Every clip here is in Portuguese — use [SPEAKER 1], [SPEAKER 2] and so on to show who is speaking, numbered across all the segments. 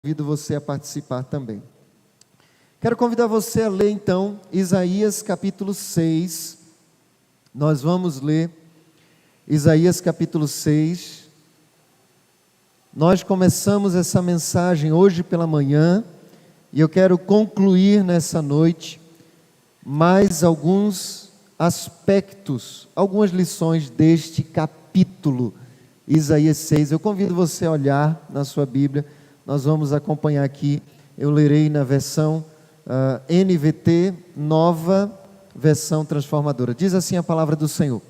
[SPEAKER 1] Convido você a participar também. Quero convidar você a ler então Isaías capítulo 6. Nós vamos ler Isaías capítulo 6. Nós começamos essa mensagem hoje pela manhã e eu quero concluir nessa noite mais alguns aspectos, algumas lições deste capítulo, Isaías 6. Eu convido você a olhar na sua Bíblia. Nós vamos acompanhar aqui, eu lerei na versão NVT, nova versão transformadora. Diz assim a palavra do Senhor: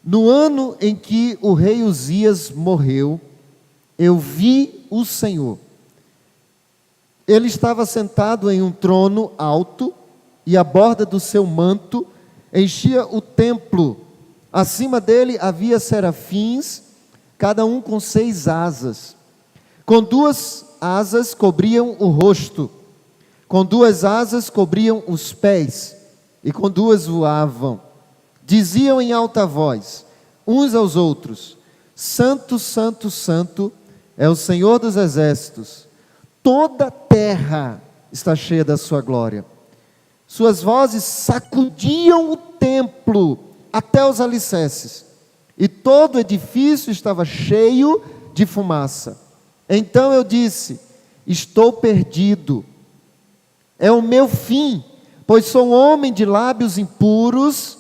[SPEAKER 1] No ano em que o rei Uzias morreu, eu vi o Senhor. Ele estava sentado em um trono alto, e a borda do seu manto enchia o templo. Acima dele havia serafins, cada um com 6 asas. Com 2 asas cobriam o rosto, com 2 asas cobriam os pés, e com 2 voavam. Diziam em alta voz, uns aos outros: Santo, Santo, Santo é o Senhor dos exércitos. Toda a terra está cheia da sua glória. Suas vozes sacudiam o templo até os alicerces, e todo o edifício estava cheio de fumaça. Então eu disse: estou perdido, é o meu fim, pois sou um homem de lábios impuros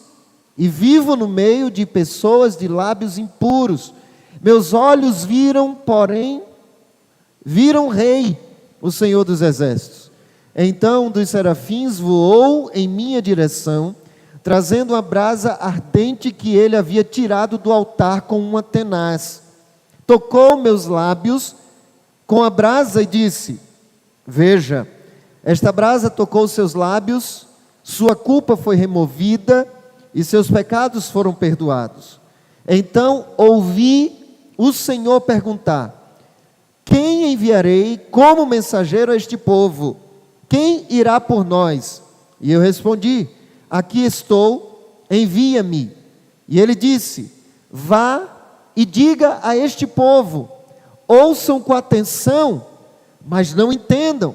[SPEAKER 1] e vivo no meio de pessoas de lábios impuros. Meus olhos viram, porém, viram o Rei, o Senhor dos exércitos. Então um dos serafins voou em minha direção, trazendo uma brasa ardente que ele havia tirado do altar com uma tenaz. Tocou meus lábios com a brasa e disse: Veja, esta brasa tocou seus lábios, sua culpa foi removida e seus pecados foram perdoados. Então ouvi o Senhor perguntar: Quem enviarei como mensageiro a este povo? Quem irá por nós? E eu respondi: Aqui estou, envia-me. E ele disse: Vá e diga a este povo: ouçam com atenção, mas não entendam.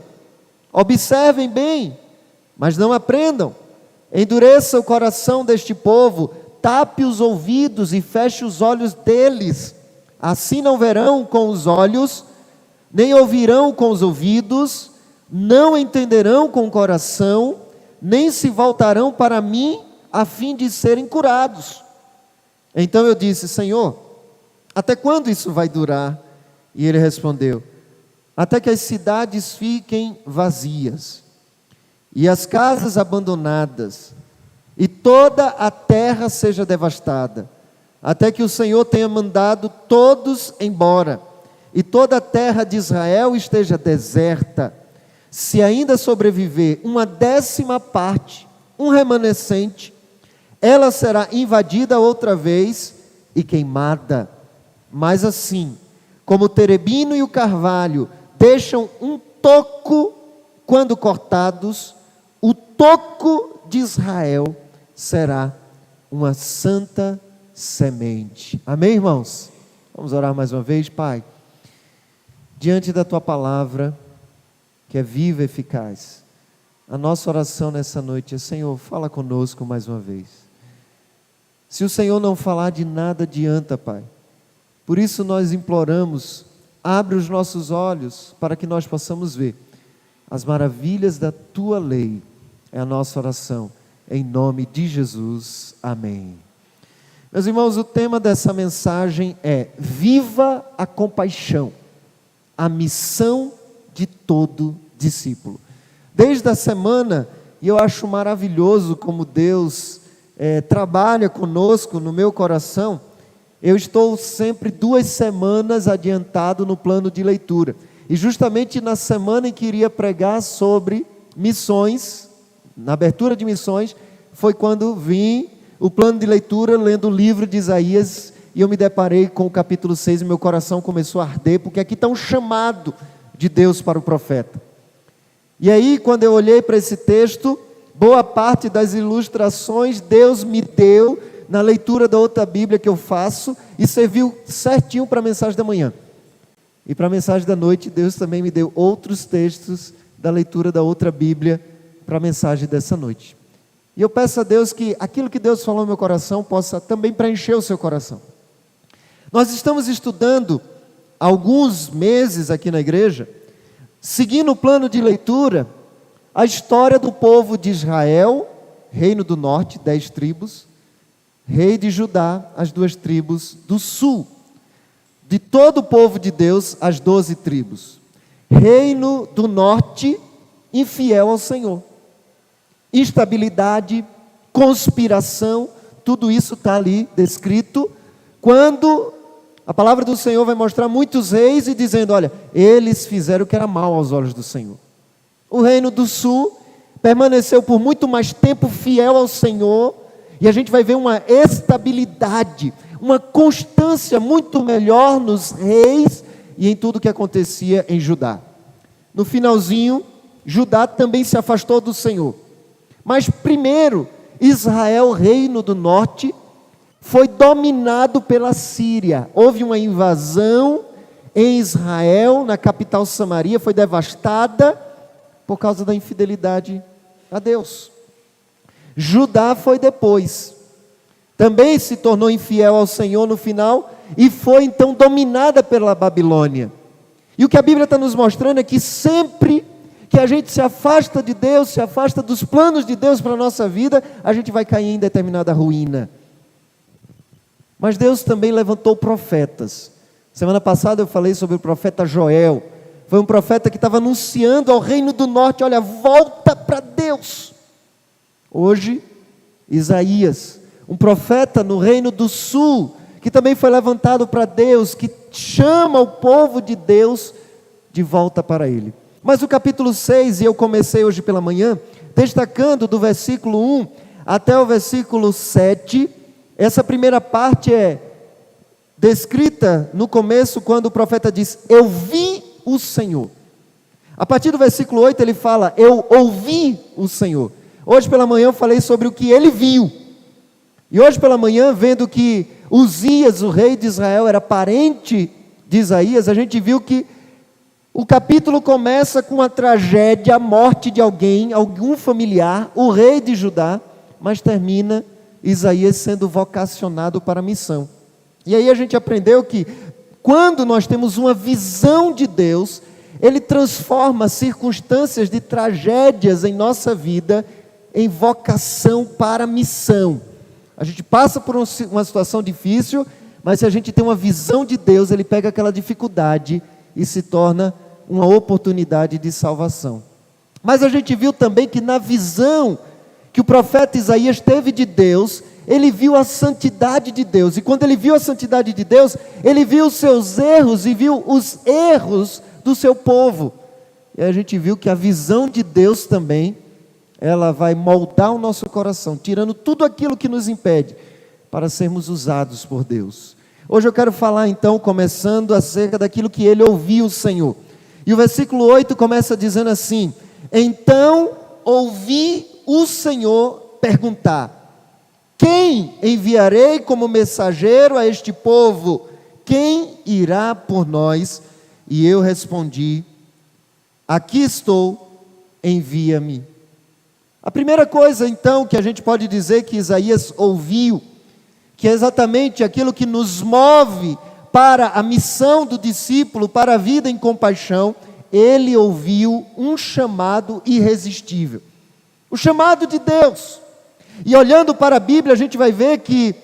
[SPEAKER 1] Observem bem, mas não aprendam. Endureça o coração deste povo, tape os ouvidos e feche os olhos deles. Assim não verão com os olhos, nem ouvirão com os ouvidos, não entenderão com o coração, nem se voltarão para mim, a fim de serem curados. Então eu disse: Senhor, até quando isso vai durar? E ele respondeu: até que as cidades fiquem vazias, e as casas abandonadas, e toda a terra seja devastada, até que o Senhor tenha mandado todos embora, e toda a terra de Israel esteja deserta. Se ainda sobreviver 1/10 parte, um remanescente, ela será invadida outra vez e queimada. Mas assim como o terebino e o carvalho deixam um toco quando cortados, o toco de Israel será uma santa semente. Amém, irmãos? Vamos orar mais uma vez. Pai, diante da Tua palavra, que é viva e eficaz, a nossa oração nessa noite é: Senhor, fala conosco mais uma vez. Se o Senhor não falar, de nada adianta, Pai. Por isso nós imploramos: abre os nossos olhos para que nós possamos ver as maravilhas da Tua lei. É a nossa oração, em nome de Jesus, amém. Meus irmãos, o tema dessa mensagem é: viva a compaixão, a missão de todo discípulo. Desde a semana, e eu acho maravilhoso como Deus trabalha conosco no meu coração. Eu estou sempre 2 semanas adiantado no plano de leitura. E justamente na semana em que iria pregar sobre missões, na abertura de missões, foi quando vim o plano de leitura lendo o livro de Isaías, e eu me deparei com o capítulo 6 e meu coração começou a arder, porque aqui está um chamado de Deus para o profeta. E aí, quando eu olhei para esse texto, boa parte das ilustrações Deus me deu na leitura da outra Bíblia que eu faço, e serviu certinho para a mensagem da manhã. E para a mensagem da noite, Deus também me deu outros textos da leitura da outra Bíblia para a mensagem dessa noite. E eu peço a Deus que aquilo que Deus falou no meu coração possa também preencher o seu coração. Nós estamos estudando há alguns meses aqui na igreja, seguindo o plano de leitura, a história do povo de Israel, reino do norte, 10 tribos, rei de Judá, as 2 tribos do sul, de todo o povo de Deus, as 12 tribos. Reino do norte, infiel ao Senhor. Instabilidade, conspiração, tudo isso está ali descrito, quando a palavra do Senhor vai mostrar muitos reis e dizendo, olha, eles fizeram o que era mal aos olhos do Senhor. O reino do sul permaneceu por muito mais tempo fiel ao Senhor, e a gente vai ver uma estabilidade, uma constância muito melhor nos reis e em tudo que acontecia em Judá. No finalzinho, Judá também se afastou do Senhor. Mas primeiro, Israel, reino do norte, foi dominado pela Síria. Houve uma invasão em Israel, na capital Samaria, foi devastada por causa da infidelidade a Deus. Judá foi depois, também se tornou infiel ao Senhor no final, e foi então dominada pela Babilônia. E o que a Bíblia está nos mostrando é que sempre que a gente se afasta de Deus, se afasta dos planos de Deus para a nossa vida, a gente vai cair em determinada ruína. Mas Deus também levantou profetas. Semana passada eu falei sobre o profeta Joel. Foi um profeta que estava anunciando ao reino do norte, olha, volta para Deus. Hoje, Isaías, um profeta no reino do sul, que também foi levantado para Deus, que chama o povo de Deus de volta para Ele. Mas o capítulo 6, e eu comecei hoje pela manhã, destacando do versículo 1 até o versículo 7, essa primeira parte é descrita no começo, quando o profeta diz, eu vi o Senhor. A partir do versículo 8 ele fala, eu ouvi o Senhor. Hoje pela manhã eu falei sobre o que ele viu. E hoje pela manhã, vendo que Uzias, o rei de Israel, era parente de Isaías, a gente viu que o capítulo começa com a tragédia, a morte de alguém, algum familiar, o rei de Judá, mas termina Isaías sendo vocacionado para a missão. E aí a gente aprendeu que quando nós temos uma visão de Deus, Ele transforma circunstâncias de tragédias em nossa vida em vocação para a missão. A gente passa por uma situação difícil, mas se a gente tem uma visão de Deus, Ele pega aquela dificuldade e se torna uma oportunidade de salvação. Mas a gente viu também que na visão que o profeta Isaías teve de Deus, ele viu a santidade de Deus, e quando ele viu a santidade de Deus, ele viu os seus erros e viu os erros do seu povo. E a gente viu que a visão de Deus também, ela vai moldar o nosso coração, tirando tudo aquilo que nos impede para sermos usados por Deus. Hoje eu quero falar então, começando acerca daquilo que ele ouviu o Senhor. E o versículo 8 começa dizendo assim, então ouvi o Senhor perguntar, quem enviarei como mensageiro a este povo? Quem irá por nós? E eu respondi, aqui estou, envia-me. A primeira coisa então que a gente pode dizer que Isaías ouviu, que é exatamente aquilo que nos move para a missão do discípulo, para a vida em compaixão, ele ouviu um chamado irresistível. O chamado de Deus. E olhando para a Bíblia, a gente vai ver que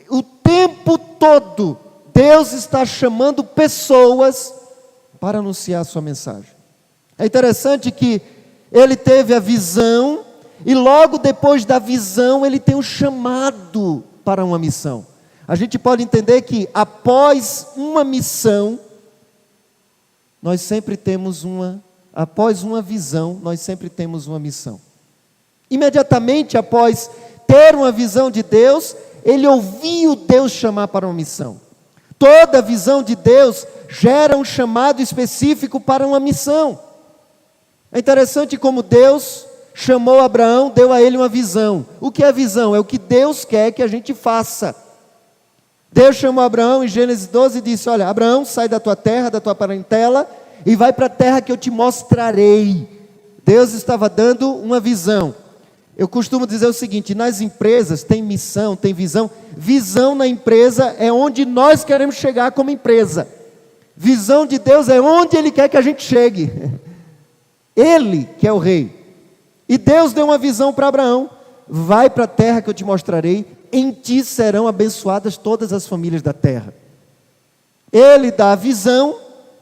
[SPEAKER 1] o tempo todo Deus está chamando pessoas para anunciar a sua mensagem. É interessante que ele teve a visão, e logo depois da visão ele tem um chamado para uma missão. A gente pode entender que após uma missão, nós sempre temos após uma visão, nós sempre temos uma missão. Imediatamente após ter uma visão de Deus, ele ouviu Deus chamar para uma missão. Toda visão de Deus gera um chamado específico para uma missão. É interessante como Deus chamou Abraão, deu a ele uma visão. O que é visão? É o que Deus quer que a gente faça. Deus chamou Abraão em Gênesis 12 e disse: olha, Abraão, sai da tua terra, da tua parentela, e vai para a terra que eu te mostrarei. Deus estava dando uma visão. Eu costumo dizer o seguinte: nas empresas tem missão, tem visão. Visão na empresa é onde nós queremos chegar como empresa. Visão de Deus é onde Ele quer que a gente chegue. Ele que é o rei. E Deus deu uma visão para Abraão: vai para a terra que eu te mostrarei, em ti serão abençoadas todas as famílias da terra. Ele dá a visão,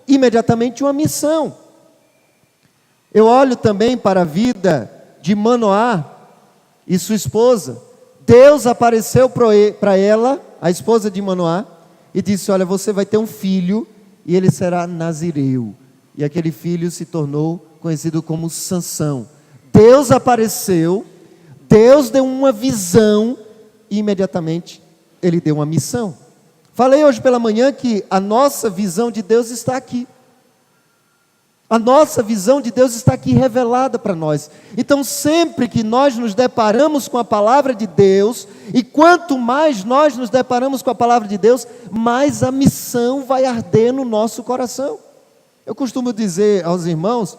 [SPEAKER 1] imediatamente uma missão. Eu olho também para a vida de Manoá e sua esposa. Deus apareceu para ela, a esposa de Manoá, e disse: olha, você vai ter um filho, e ele será nazireu. E aquele filho se tornou conhecido como Sansão. Deus apareceu, Deus deu uma visão, e imediatamente Ele deu uma missão. Falei hoje pela manhã que a nossa visão de Deus está aqui. A nossa visão de Deus está aqui revelada para nós. Então sempre que nós nos deparamos com a palavra de Deus, e quanto mais nós nos deparamos com a palavra de Deus, mais a missão vai arder no nosso coração. Eu costumo dizer aos irmãos,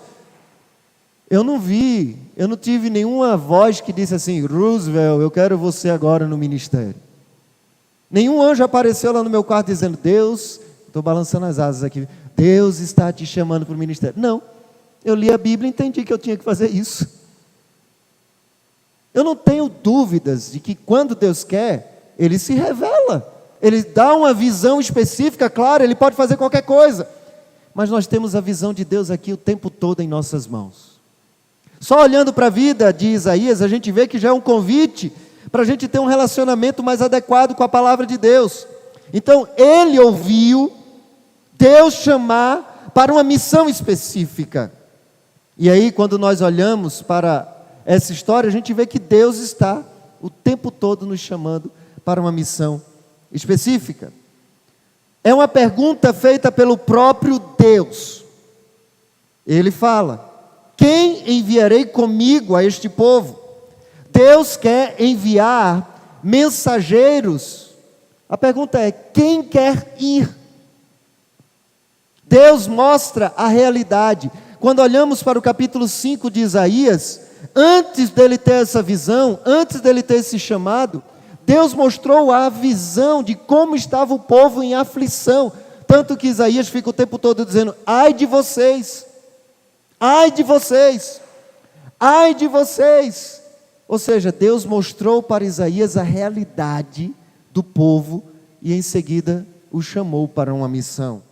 [SPEAKER 1] eu não tive nenhuma voz que disse assim: Roosevelt, eu quero você agora no ministério. Nenhum anjo apareceu lá no meu quarto dizendo: Deus, estou balançando as asas aqui, Deus está te chamando para o ministério. Não, eu li a Bíblia e entendi que eu tinha que fazer isso. Eu não tenho dúvidas de que quando Deus quer, Ele se revela. Ele dá uma visão específica, claro, Ele pode fazer qualquer coisa. Mas nós temos a visão de Deus aqui o tempo todo em nossas mãos. Só olhando para a vida de Isaías, a gente vê que já é um convite para a gente ter um relacionamento mais adequado com a palavra de Deus. Então, ele ouviu Deus chamar para uma missão específica. E aí, quando nós olhamos para essa história, a gente vê que Deus está o tempo todo nos chamando para uma missão específica. É uma pergunta feita pelo próprio Deus. Ele fala: quem enviarei comigo a este povo? Deus quer enviar mensageiros. A pergunta é: quem quer ir? Deus mostra a realidade. Quando olhamos para o capítulo 5 de Isaías, antes dele ter essa visão, antes dele ter esse chamado, Deus mostrou a visão de como estava o povo em aflição. Tanto que Isaías fica o tempo todo dizendo: ai de vocês, ai de vocês, ai de vocês. Ou seja, Deus mostrou para Isaías a realidade do povo e em seguida o chamou para uma missão.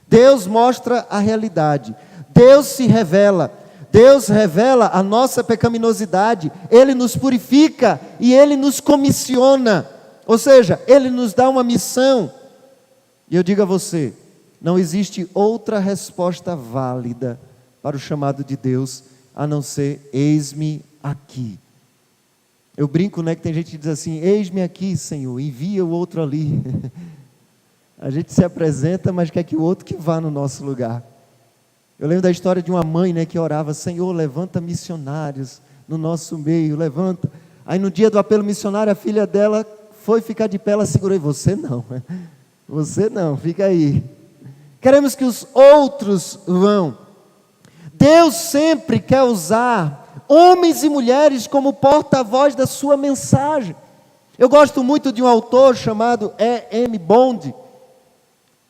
[SPEAKER 1] Deus mostra a realidade, Deus se revela, Deus revela a nossa pecaminosidade, Ele nos purifica e Ele nos comissiona, ou seja, Ele nos dá uma missão. E eu digo a você, não existe outra resposta válida para o chamado de Deus, a não ser: eis-me aqui. Eu brinco, né, que tem gente que diz assim: eis-me aqui, Senhor, envia o outro ali. A gente se apresenta, mas quer que o outro que vá no nosso lugar. Eu lembro da história de uma mãe, né, que orava: Senhor, levanta missionários no nosso meio, levanta. Aí no dia do apelo missionário, a filha dela foi ficar de pé, ela segurou: e você não, fica aí. Queremos que os outros vão. Deus sempre quer usar homens e mulheres como porta-voz da sua mensagem. Eu gosto muito de um autor chamado E.M. Bond.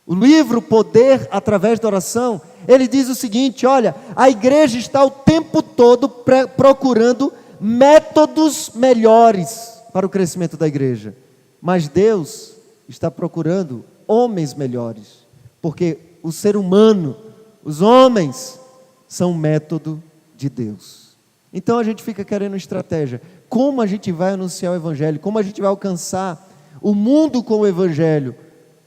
[SPEAKER 1] O livro Poder através da Oração, ele diz o seguinte: olha, a igreja está o tempo todo procurando métodos melhores para o crescimento da igreja, mas Deus está procurando homens melhores, porque o ser humano, os homens, são um método de Deus. Então a gente fica querendo estratégia, como a gente vai anunciar o Evangelho, como a gente vai alcançar o mundo com o Evangelho,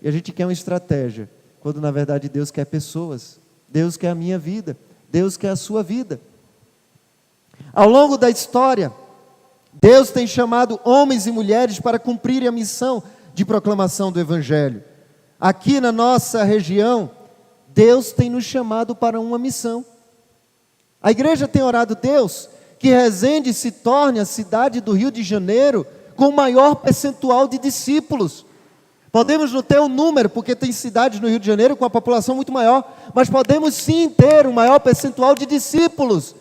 [SPEAKER 1] e a gente quer uma estratégia, quando na verdade Deus quer pessoas, Deus quer a minha vida, Deus quer a sua vida. Ao longo da história, Deus tem chamado homens e mulheres para cumprirem a missão de proclamação do Evangelho. Aqui na nossa região, Deus tem nos chamado para uma missão. A igreja tem orado: Deus, que Resende se torne a cidade do Rio de Janeiro com o maior percentual de discípulos. Podemos não ter um número, porque tem cidades no Rio de Janeiro com a população muito maior, mas podemos sim ter um maior percentual de discípulos.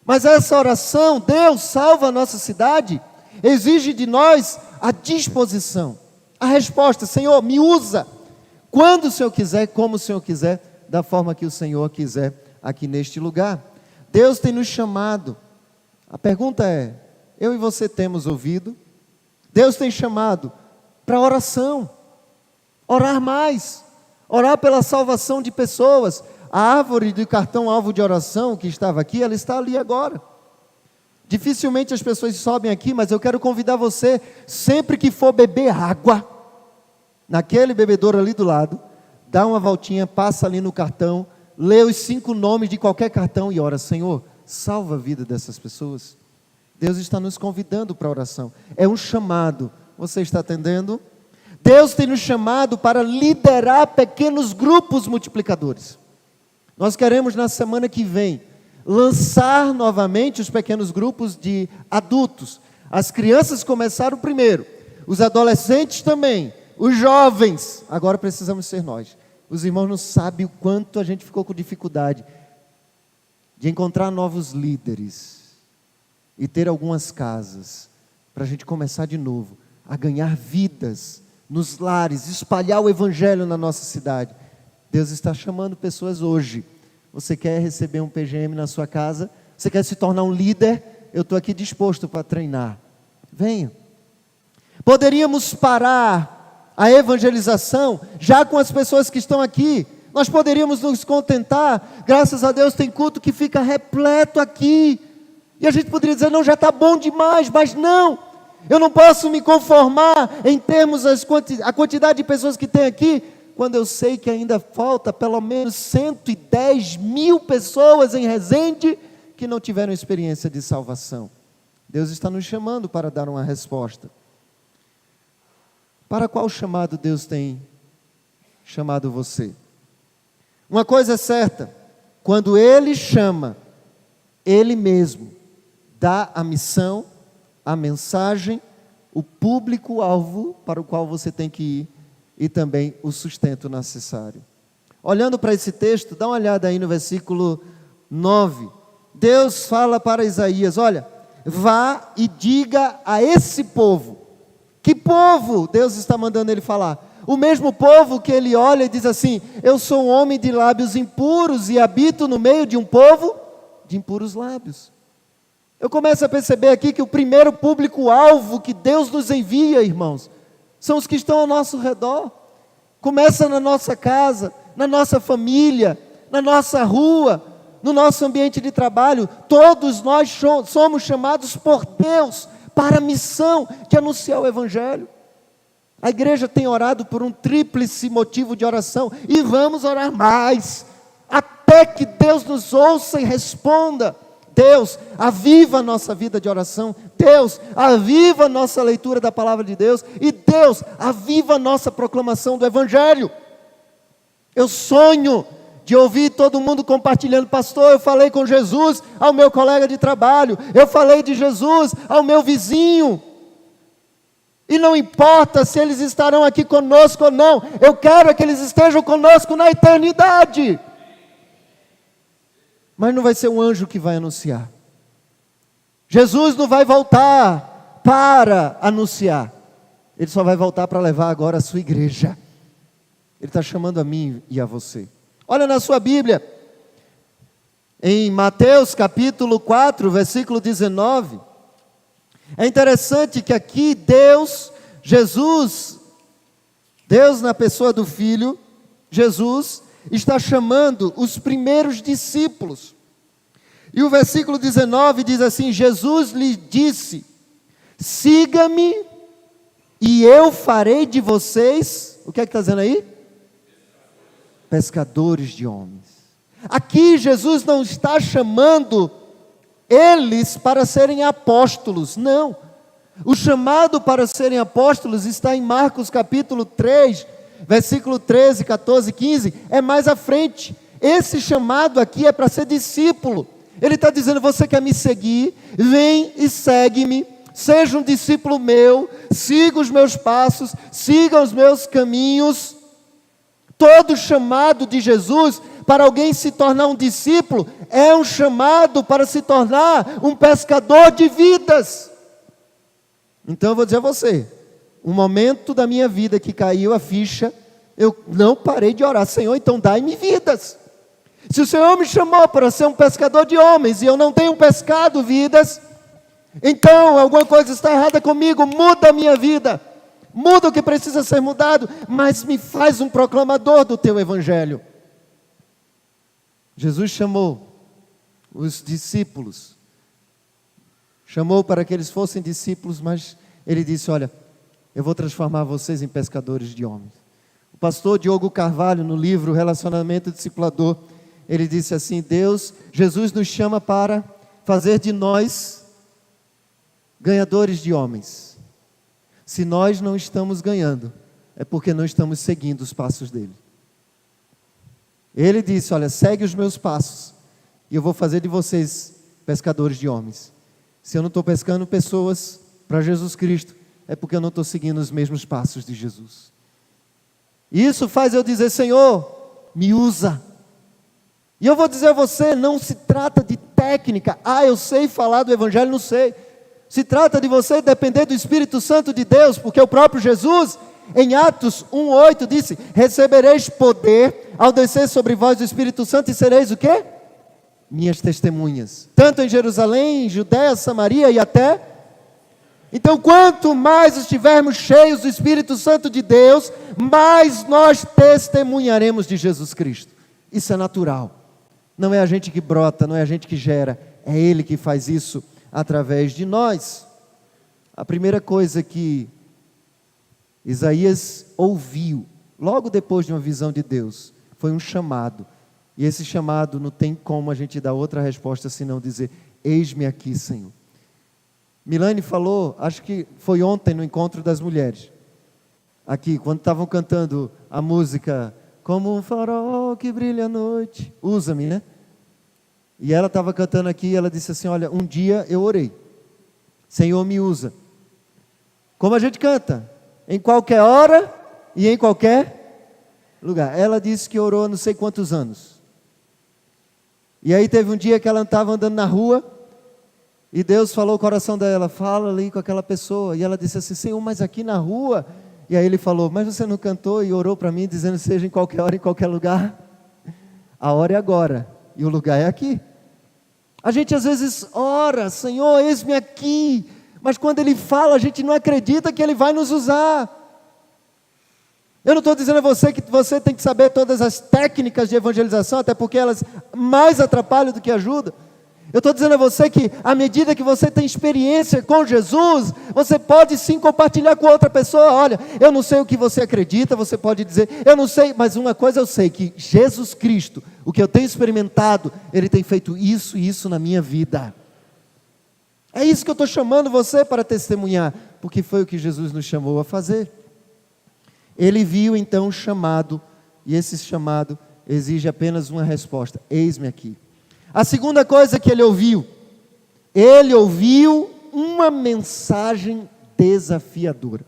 [SPEAKER 1] Mas essa oração, Deus salva a nossa cidade, exige de nós a disposição, a resposta: Senhor, me usa, quando o Senhor quiser, como o Senhor quiser, da forma que o Senhor quiser aqui neste lugar. Deus tem nos chamado, a pergunta é, eu e você temos ouvido? Deus tem chamado para oração, orar mais, orar pela salvação de pessoas. A árvore do cartão alvo de oração que estava aqui, ela está ali agora. Dificilmente as pessoas sobem aqui, mas eu quero convidar você, sempre que for beber água, naquele bebedouro ali do lado, dá uma voltinha, passa ali no cartão, lê os 5 nomes de qualquer cartão e ora: Senhor, salva a vida dessas pessoas. Deus está nos convidando para a oração, é um chamado. Você está atendendo? Deus tem nos chamado para liderar pequenos grupos multiplicadores. Nós queremos na semana que vem lançar novamente os pequenos grupos de adultos. As crianças começaram primeiro, os adolescentes também, os jovens. Agora precisamos ser nós. Os irmãos não sabem o quanto a gente ficou com dificuldade de encontrar novos líderes e ter algumas casas para a gente começar de novo a ganhar vidas nos lares, espalhar o evangelho na nossa cidade. Deus está chamando pessoas hoje. Você quer receber um PGM na sua casa? Você quer se tornar um líder? Eu estou aqui disposto para treinar. Venha. Poderíamos parar a evangelização já com as pessoas que estão aqui. Nós poderíamos nos contentar. Graças a Deus tem culto que fica repleto aqui. E a gente poderia dizer: não, já está bom demais. Mas não, eu não posso me conformar em termos a quantidade de pessoas que tem aqui, quando eu sei que ainda falta pelo menos 110 mil pessoas em Resende que não tiveram experiência de salvação. Deus está nos chamando para dar uma resposta. Para qual chamado Deus tem chamado você? Uma coisa é certa: quando Ele chama, Ele mesmo dá a missão, a mensagem, o público-alvo para o qual você tem que ir, e também o sustento necessário. Olhando para esse texto, dá uma olhada aí no versículo 9. Deus fala para Isaías: olha, vá e diga a esse povo. Que povo Deus está mandando ele falar? O mesmo povo que ele olha e diz assim: eu sou um homem de lábios impuros e habito no meio de um povo de impuros lábios. Eu começo a perceber aqui que o primeiro público-alvo que Deus nos envia, irmãos, são os que estão ao nosso redor. Começa na nossa casa, na nossa família, na nossa rua, no nosso ambiente de trabalho. Todos nós somos chamados por Deus para a missão de anunciar o Evangelho. A igreja tem orado por um tríplice motivo de oração, e vamos orar mais, até que Deus nos ouça e responda. Deus, aviva a nossa vida de oração. Deus, aviva a nossa leitura da palavra de Deus. E Deus, aviva a nossa proclamação do Evangelho. Eu sonho de ouvir todo mundo compartilhando: pastor, eu falei com Jesus ao meu colega de trabalho, eu falei de Jesus ao meu vizinho. E não importa se eles estarão aqui conosco ou não, eu quero é que eles estejam conosco na eternidade. Mas não vai ser um anjo que vai anunciar. Jesus não vai voltar para anunciar. Ele só vai voltar para levar agora a sua igreja. Ele está chamando a mim e a você. Olha na sua Bíblia, em Mateus capítulo 4, versículo 19. É interessante que aqui Jesus, na pessoa do Filho, Jesus, está chamando os primeiros discípulos. E o versículo 19 diz assim: Jesus lhe disse: siga-me e eu farei de vocês, o que é que está dizendo aí? Pescadores de homens. Aqui Jesus não está chamando eles para serem apóstolos, não. O chamado para serem apóstolos está em Marcos capítulo 3, versículo 13, 14, 15, é mais à frente. Esse chamado aqui é para ser discípulo. Ele está dizendo: você quer me seguir? Vem e segue-me, seja um discípulo meu, siga os meus passos, siga os meus caminhos. Todo chamado de Jesus para alguém se tornar um discípulo é um chamado para se tornar um pescador de vidas. Então eu vou dizer a você, um momento da minha vida que caiu a ficha, eu não parei de orar: Senhor, então dai-me vidas. Se o Senhor me chamou para ser um pescador de homens e eu não tenho pescado vidas, então alguma coisa está errada comigo. Muda a minha vida, muda o que precisa ser mudado, mas me faz um proclamador do teu evangelho. Jesus chamou os discípulos, chamou para que eles fossem discípulos, mas ele disse: olha, eu vou transformar vocês em pescadores de homens. O pastor Diogo Carvalho, no livro Relacionamento Discipulador, ele disse assim: Jesus nos chama para fazer de nós ganhadores de homens. Se nós não estamos ganhando, é porque não estamos seguindo os passos dele. Ele disse: olha, segue os meus passos e eu vou fazer de vocês pescadores de homens. Se eu não estou pescando pessoas para Jesus Cristo, é porque eu não estou seguindo os mesmos passos de Jesus. Isso faz eu dizer: Senhor, me usa. E eu vou dizer a você, não se trata de técnica. Eu sei falar do evangelho, não sei. Se trata de você depender do Espírito Santo de Deus, porque o próprio Jesus, em Atos 1:8, disse: recebereis poder ao descer sobre vós o Espírito Santo e sereis o quê? Minhas testemunhas, tanto em Jerusalém, em Judéia, Samaria e até... Então, quanto mais estivermos cheios do Espírito Santo de Deus, mais nós testemunharemos de Jesus Cristo. Isso é natural. Não é a gente que brota, não é a gente que gera, é Ele que faz isso através de nós. A primeira coisa que Isaías ouviu, logo depois de uma visão de Deus, foi um chamado. E esse chamado não tem como a gente dar outra resposta senão dizer: eis-me aqui, Senhor. Milane falou, acho que foi ontem no encontro das mulheres, aqui, quando estavam cantando a música Como um farol que brilha à noite, usa-me, né? E ela estava cantando aqui e ela disse assim: olha, um dia eu orei: Senhor, me usa. Como a gente canta, em qualquer hora e em qualquer lugar. Ela disse que orou não sei quantos anos. E aí teve um dia que ela estava andando na rua e Deus falou ao coração dela: fala ali com aquela pessoa. E ela disse assim: Senhor, mas aqui na rua... E aí ele falou: mas você não cantou e orou para mim dizendo seja em qualquer hora, em qualquer lugar? A hora é agora e o lugar é aqui. A gente às vezes ora: Senhor, eis-me aqui. Mas quando Ele fala, a gente não acredita que Ele vai nos usar. Eu não estou dizendo a você que você tem que saber todas as técnicas de evangelização, até porque elas mais atrapalham do que ajudam. Eu estou dizendo a você que, à medida que você tem experiência com Jesus, você pode sim compartilhar com outra pessoa. Olha, eu não sei o que você acredita, você pode dizer, eu não sei, mas uma coisa eu sei, que Jesus Cristo, o que eu tenho experimentado, Ele tem feito isso e isso na minha vida. É isso que eu estou chamando você para testemunhar, porque foi o que Jesus nos chamou a fazer. Ele viu então o chamado, e esse chamado exige apenas uma resposta: eis-me aqui. A segunda coisa que ele ouviu uma mensagem desafiadora.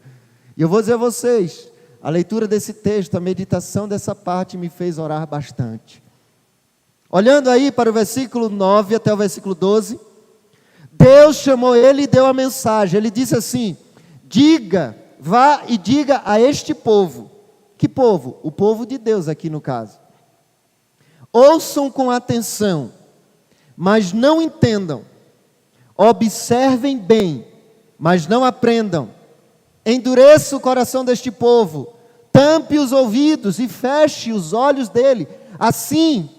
[SPEAKER 1] E eu vou dizer a vocês, a leitura desse texto, a meditação dessa parte me fez orar bastante. Olhando aí para o versículo 9 até o versículo 12, Deus chamou ele e deu a mensagem. Ele disse assim: vá e diga a este povo. Que povo? O povo de Deus aqui no caso. Ouçam com atenção, mas não entendam. Observem bem, mas não aprendam. Endureça o coração deste povo, tampe os ouvidos e feche os olhos dele. Assim,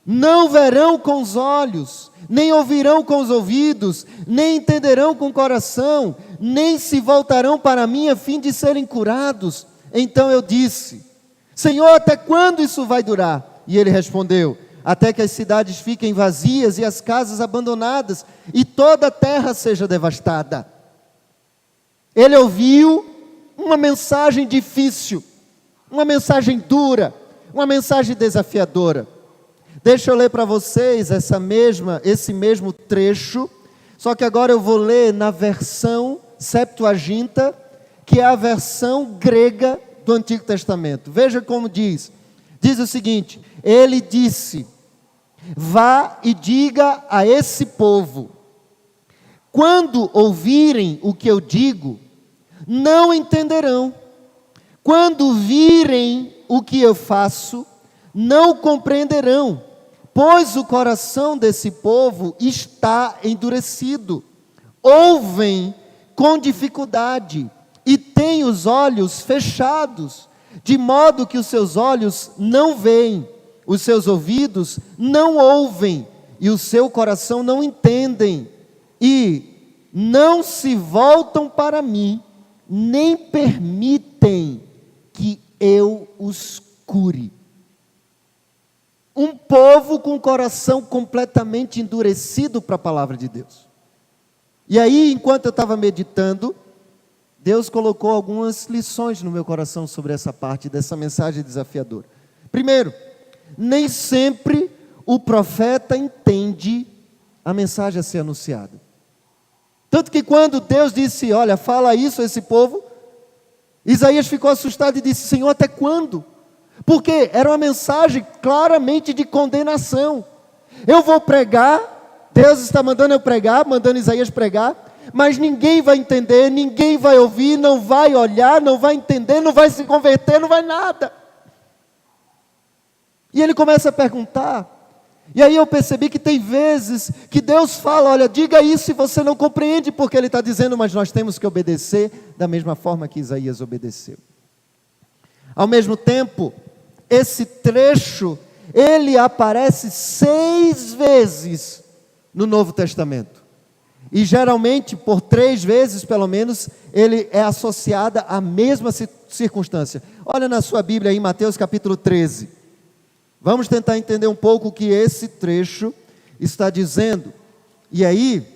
[SPEAKER 1] não verão com os olhos, nem ouvirão com os ouvidos, nem entenderão com o coração, nem se voltarão para mim a fim de serem curados. Então eu disse: Senhor, até quando isso vai durar? E ele respondeu: até que as cidades fiquem vazias e as casas abandonadas, e toda a terra seja devastada. Ele ouviu uma mensagem difícil, uma mensagem dura, uma mensagem desafiadora. Deixa eu ler para vocês esse mesmo trecho Só que agora eu vou ler na versão Septuaginta, que é a versão grega do Antigo Testamento. Veja como diz. Diz o seguinte: ele disse: vá e diga a esse povo, quando ouvirem o que eu digo, não entenderão. Quando virem o que eu faço, não compreenderão, pois o coração desse povo está endurecido. Ouvem com dificuldade e têm os olhos fechados, de modo que os seus olhos não veem, os seus ouvidos não ouvem e o seu coração não entendem, e não se voltam para mim, nem permitem que eu os cure. Um povo com o coração completamente endurecido para a palavra de Deus. E aí, enquanto eu estava meditando, Deus colocou algumas lições no meu coração sobre essa parte dessa mensagem desafiadora. Primeiro, nem sempre o profeta entende a mensagem a ser anunciada. Tanto que quando Deus disse, olha, fala isso a esse povo, Isaías ficou assustado e disse, Senhor, até quando? Porque era uma mensagem claramente de condenação. Eu vou pregar, Deus está mandando eu pregar, mandando Isaías pregar, mas ninguém vai entender, ninguém vai ouvir, não vai olhar, não vai entender, não vai se converter, não vai nada. E ele começa a perguntar, e aí eu percebi que tem vezes que Deus fala, olha, diga isso e você não compreende porque Ele está dizendo, mas nós temos que obedecer da mesma forma que Isaías obedeceu. Ao mesmo tempo, esse trecho, ele aparece 6 vezes no Novo Testamento. E geralmente, por 3 vezes pelo menos, ele é associado à mesma circunstância. Olha na sua Bíblia aí, Mateus capítulo 13. Vamos tentar entender um pouco o que esse trecho está dizendo. E aí,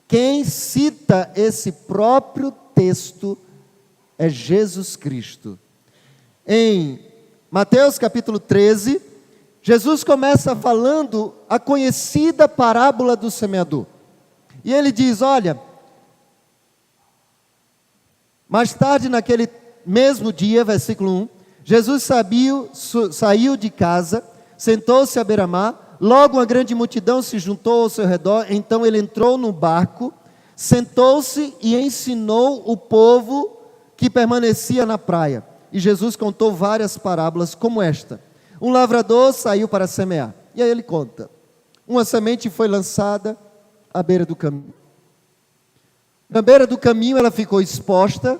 [SPEAKER 1] quem cita esse próprio texto é Jesus Cristo. Em Mateus capítulo 13, Jesus começa falando a conhecida parábola do semeador. E ele diz, olha, mais tarde naquele mesmo dia, versículo 1, Jesus saiu de casa, sentou-se à beira-mar, logo uma grande multidão se juntou ao seu redor, então ele entrou no barco, sentou-se e ensinou o povo que permanecia na praia. E Jesus contou várias parábolas como esta. Um lavrador saiu para semear. E aí ele conta. Uma semente foi lançada à beira do caminho. Na beira do caminho ela ficou exposta.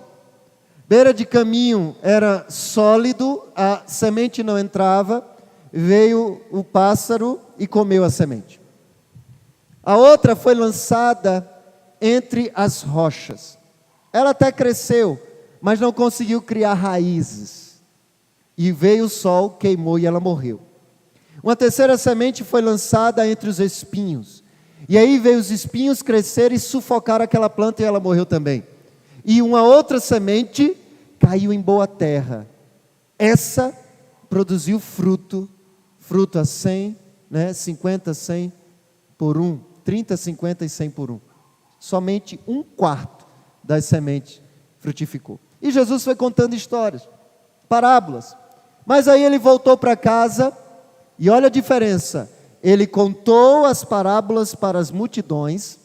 [SPEAKER 1] Beira de caminho era sólido, a semente não entrava. Veio o pássaro e comeu a semente. A outra foi lançada entre as rochas. Ela até cresceu, mas não conseguiu criar raízes. E veio o sol, queimou e ela morreu. Uma terceira semente foi lançada entre os espinhos. E aí veio os espinhos crescer e sufocar aquela planta e ela morreu também. E uma outra semente caiu em boa terra. Essa produziu fruto a 100, 50, 100 por 1, 30, 50 e 100 por 1. Somente 1/4 das sementes frutificou. E Jesus foi contando histórias, parábolas. Mas aí ele voltou para casa e olha a diferença. Ele contou as parábolas para as multidões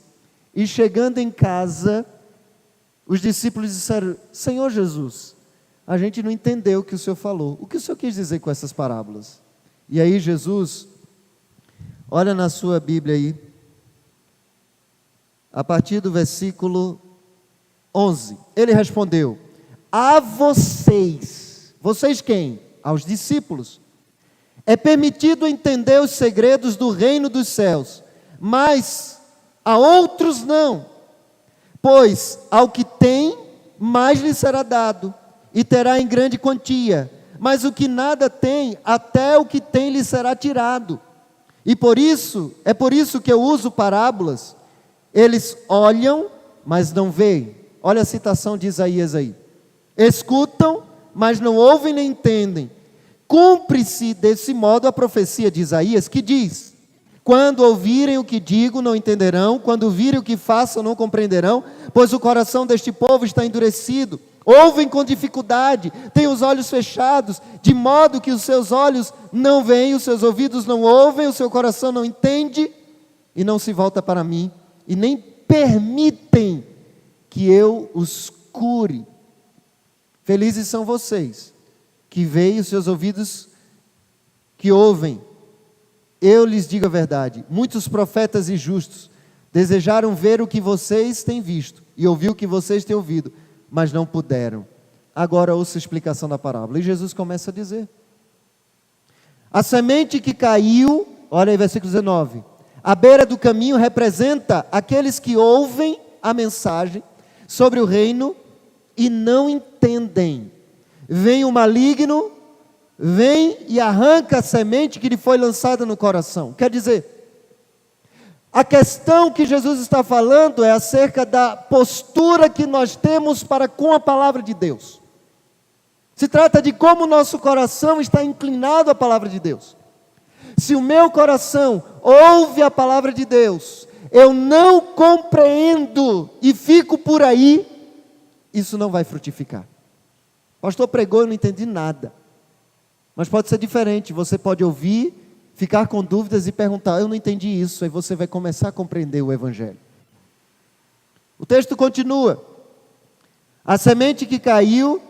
[SPEAKER 1] e chegando em casa, os discípulos disseram, Senhor Jesus, a gente não entendeu o que o Senhor falou. O que o Senhor quis dizer com essas parábolas? E aí Jesus, olha na sua Bíblia aí, a partir do versículo 11, ele respondeu, a vocês quem? Aos discípulos, é permitido entender os segredos do reino dos céus, mas a outros não, pois ao que tem, mais lhe será dado, e terá em grande quantia, mas o que nada tem, até o que tem lhe será tirado. E por isso que eu uso parábolas. Eles olham, mas não veem. Olha a citação de Isaías aí. Escutam, mas não ouvem nem entendem. Cumpre-se desse modo a profecia de Isaías, que diz, Quando ouvirem o que digo, não entenderão. Quando virem o que faço, não compreenderão. Pois o coração deste povo está endurecido. Ouvem com dificuldade, têm os olhos fechados, de modo que os seus olhos não veem, os seus ouvidos não ouvem, o seu coração não entende, e não se volta para mim, e nem permitem que eu os cure. Felizes são vocês, que veem, os seus ouvidos que ouvem. Eu lhes digo a verdade, muitos profetas e justos desejaram ver o que vocês têm visto, e ouvir o que vocês têm ouvido, mas não puderam. Agora ouça a explicação da parábola. E Jesus começa a dizer: a semente que caiu, olha aí versículo 19, à beira do caminho representa aqueles que ouvem a mensagem sobre o reino e não entendem. Vem o maligno, vem e arranca a semente que lhe foi lançada no coração. Quer dizer, a questão que Jesus está falando é acerca da postura que nós temos para com a palavra de Deus. Se trata de como o nosso coração está inclinado à palavra de Deus. Se o meu coração ouve a palavra de Deus, eu não compreendo e fico por aí, isso não vai frutificar. O pastor pregou, eu não entendi nada. Mas pode ser diferente, você pode ouvir, ficar com dúvidas e perguntar: eu não entendi isso, aí você vai começar a compreender o Evangelho. O texto continua: a semente que caiu,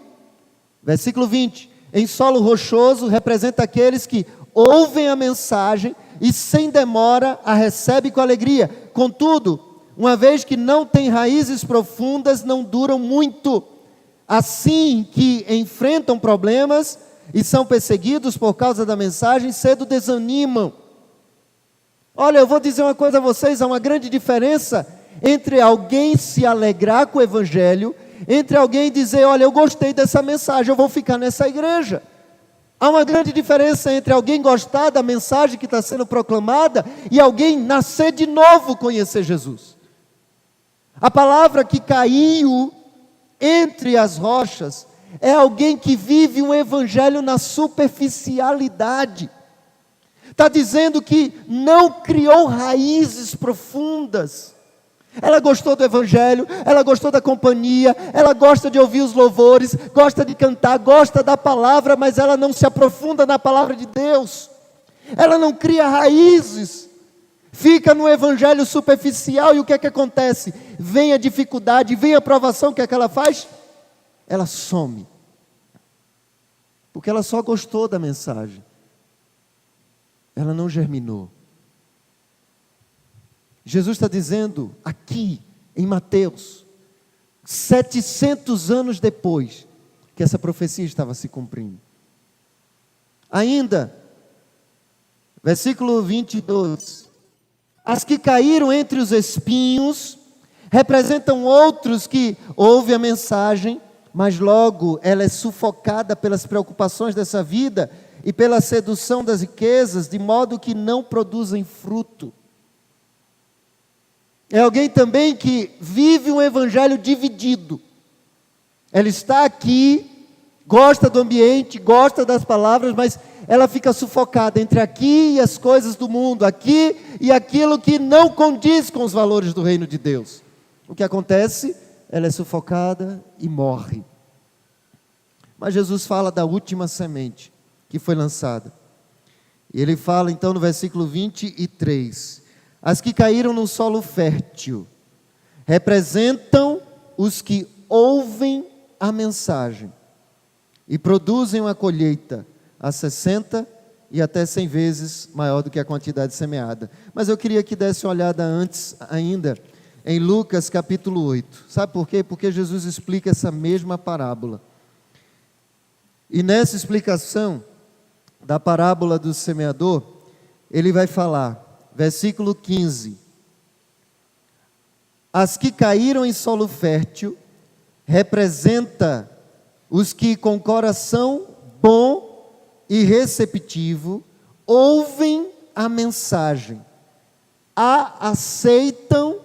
[SPEAKER 1] versículo 20, em solo rochoso, representa aqueles que ouvem a mensagem e sem demora a recebem com alegria. Contudo, uma vez que não têm raízes profundas, não duram muito. Assim que enfrentam problemas e são perseguidos por causa da mensagem, cedo desanimam. Olha, eu vou dizer uma coisa a vocês: há uma grande diferença entre alguém se alegrar com o Evangelho, entre alguém dizer: olha, eu gostei dessa mensagem, eu vou ficar nessa igreja. Há uma grande diferença entre alguém gostar da mensagem que está sendo proclamada e alguém nascer de novo, conhecer Jesus. A palavra que caiu entre as rochas é alguém que vive um evangelho na superficialidade. Está dizendo que não criou raízes profundas. Ela gostou do evangelho, ela gostou da companhia, ela gosta de ouvir os louvores, gosta de cantar, gosta da palavra, mas ela não se aprofunda na palavra de Deus. Ela não cria raízes. Fica no evangelho superficial, e o que é que acontece? Vem a dificuldade, vem a provação, o que é que ela faz? Ela some, porque ela só gostou da mensagem, ela não germinou. Jesus está dizendo aqui em Mateus, 700 anos depois que essa profecia estava se cumprindo. Ainda, versículo 22, as que caíram entre os espinhos representam outros que ouvem a mensagem, mas logo ela é sufocada pelas preocupações dessa vida e pela sedução das riquezas, de modo que não produzem fruto. É alguém também que vive um evangelho dividido. Ela está aqui, gosta do ambiente, gosta das palavras, mas ela fica sufocada entre aqui e as coisas do mundo, aqui e aquilo que não condiz com os valores do reino de Deus. O que acontece? Ela é sufocada e morre. Mas Jesus fala da última semente que foi lançada. E ele fala então no versículo 23, as que caíram no solo fértil representam os que ouvem a mensagem e produzem uma colheita a 60 e até 100 vezes maior do que a quantidade semeada. Mas eu queria que desse uma olhada antes ainda em Lucas capítulo 8. Sabe por quê? Porque Jesus explica essa mesma parábola. E nessa explicação da parábola do semeador, ele vai falar, versículo 15, as que caíram em solo fértil representa os que com coração bom e receptivo ouvem a mensagem, a aceitam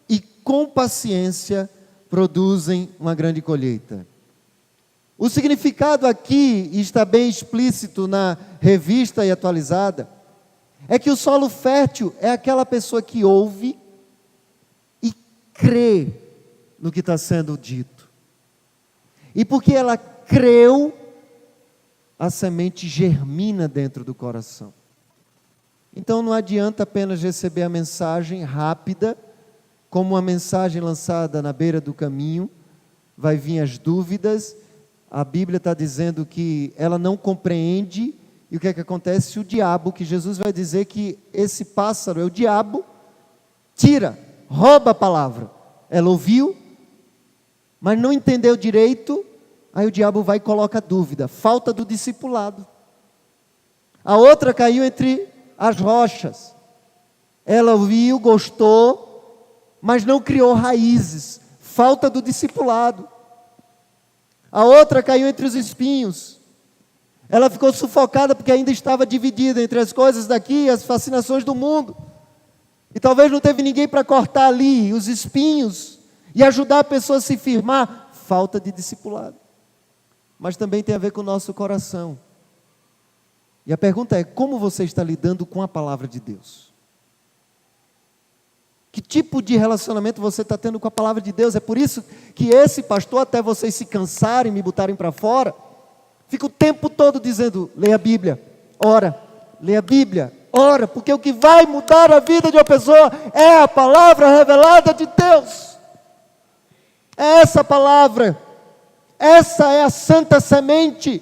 [SPEAKER 1] e com paciência produzem uma grande colheita. O significado aqui está bem explícito na Revista e Atualizada. É que o solo fértil é aquela pessoa que ouve e crê no que está sendo dito. E porque ela creu, a semente germina dentro do coração. Então não adianta apenas receber a mensagem rápida, como uma mensagem lançada na beira do caminho, vai vir as dúvidas, a Bíblia está dizendo que ela não compreende, e o que é que acontece? O diabo, que Jesus vai dizer que esse pássaro é o diabo, tira, rouba a palavra. Ela ouviu, mas não entendeu direito, aí o diabo vai e coloca dúvida, falta do discipulado. A outra caiu entre as rochas, ela ouviu, gostou, mas não criou raízes, falta do discipulado. A outra caiu entre os espinhos, ela ficou sufocada porque ainda estava dividida entre as coisas daqui e as fascinações do mundo, e talvez não teve ninguém para cortar ali os espinhos, e ajudar a pessoa a se firmar, falta de discipulado. Mas também tem a ver com o nosso coração. E a pergunta é, como você está lidando com a palavra de Deus? Que tipo de relacionamento você está tendo com a palavra de Deus? É por isso que esse pastor, até vocês se cansarem, me botarem para fora, fica o tempo todo dizendo, leia a Bíblia, ora, leia a Bíblia, ora, porque o que vai mudar a vida de uma pessoa é a palavra revelada de Deus. É essa palavra. Essa é a santa semente.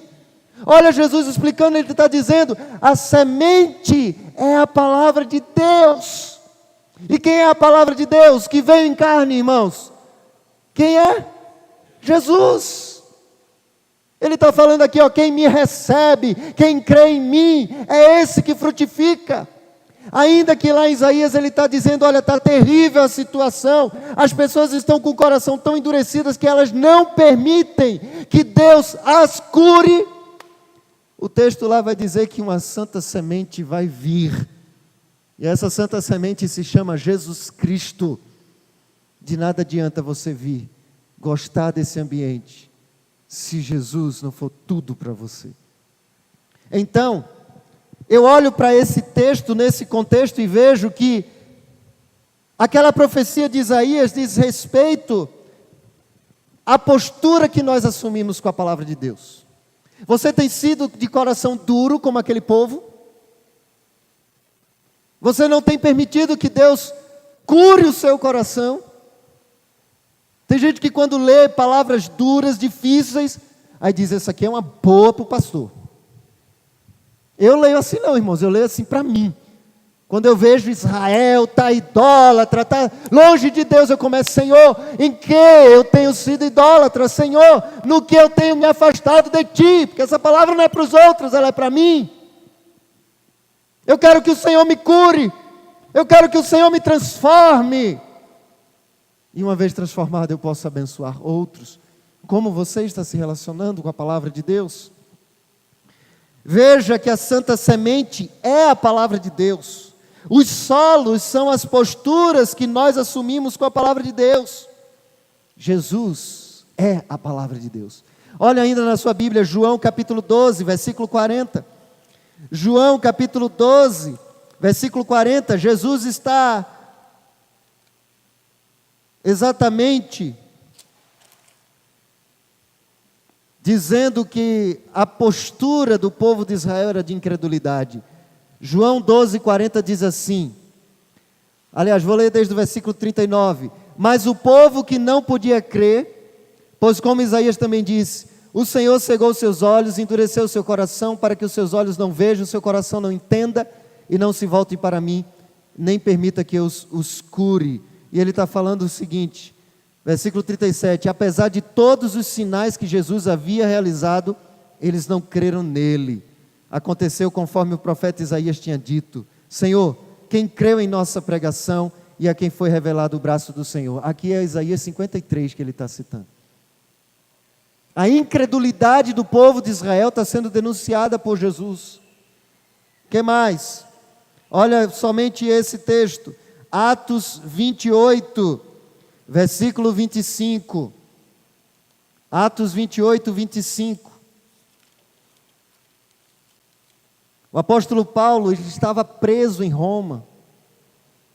[SPEAKER 1] Olha Jesus explicando, ele está dizendo, a semente é a palavra de Deus. E quem é a palavra de Deus que veio em carne, irmãos? Quem é? Jesus. Ele está falando aqui, ó, quem me recebe, quem crê em mim, é esse que frutifica. Ainda que lá em Isaías ele está dizendo, olha, está terrível a situação, as pessoas estão com o coração tão endurecidas que elas não permitem que Deus as cure. O texto lá vai dizer que uma santa semente vai vir, e essa santa semente se chama Jesus Cristo. De nada adianta você vir, gostar desse ambiente, se Jesus não for tudo para você. Então, eu olho para esse texto, nesse contexto, e vejo que aquela profecia de Isaías diz respeito à postura que nós assumimos com a palavra de Deus. Você tem sido de coração duro como aquele povo? Você não tem permitido que Deus cure o seu coração? Tem gente que quando lê palavras duras, difíceis, aí diz, essa aqui é uma boa para o pastor. Eu leio assim não, irmãos, eu leio assim para mim. Quando eu vejo Israel, está idólatra, está longe de Deus, eu começo, Senhor, em que eu tenho sido idólatra? Senhor, no que eu tenho me afastado de Ti? Porque essa palavra não é para os outros, ela é para mim. Eu quero que o Senhor me cure, eu quero que o Senhor me transforme. E uma vez transformado, eu posso abençoar outros. Como você está se relacionando com a palavra de Deus? Veja que a santa semente é a palavra de Deus. Os solos são as posturas que nós assumimos com a palavra de Deus. Jesus é a palavra de Deus. Olha ainda na sua Bíblia, João capítulo 12, versículo 40. João capítulo 12, versículo 40. Jesus está exatamente dizendo que a postura do povo de Israel era de incredulidade. João 12, 40 diz assim, aliás, vou ler desde o versículo 39, mas o povo que não podia crer, pois como Isaías também disse, o Senhor cegou seus olhos, endureceu o seu coração, para que os seus olhos não vejam, o seu coração não entenda, e não se voltem para mim, nem permita que eu os cure. E ele está falando o seguinte, versículo 37, apesar de todos os sinais que Jesus havia realizado, eles não creram nele. Aconteceu conforme o profeta Isaías tinha dito, Senhor, quem creu em nossa pregação e a quem foi revelado o braço do Senhor? Aqui é Isaías 53 que ele está citando. A incredulidade do povo de Israel está sendo denunciada por Jesus. O que mais? Olha somente esse texto, Atos 28, versículo 25. Atos 28, 25. O apóstolo Paulo, ele estava preso em Roma,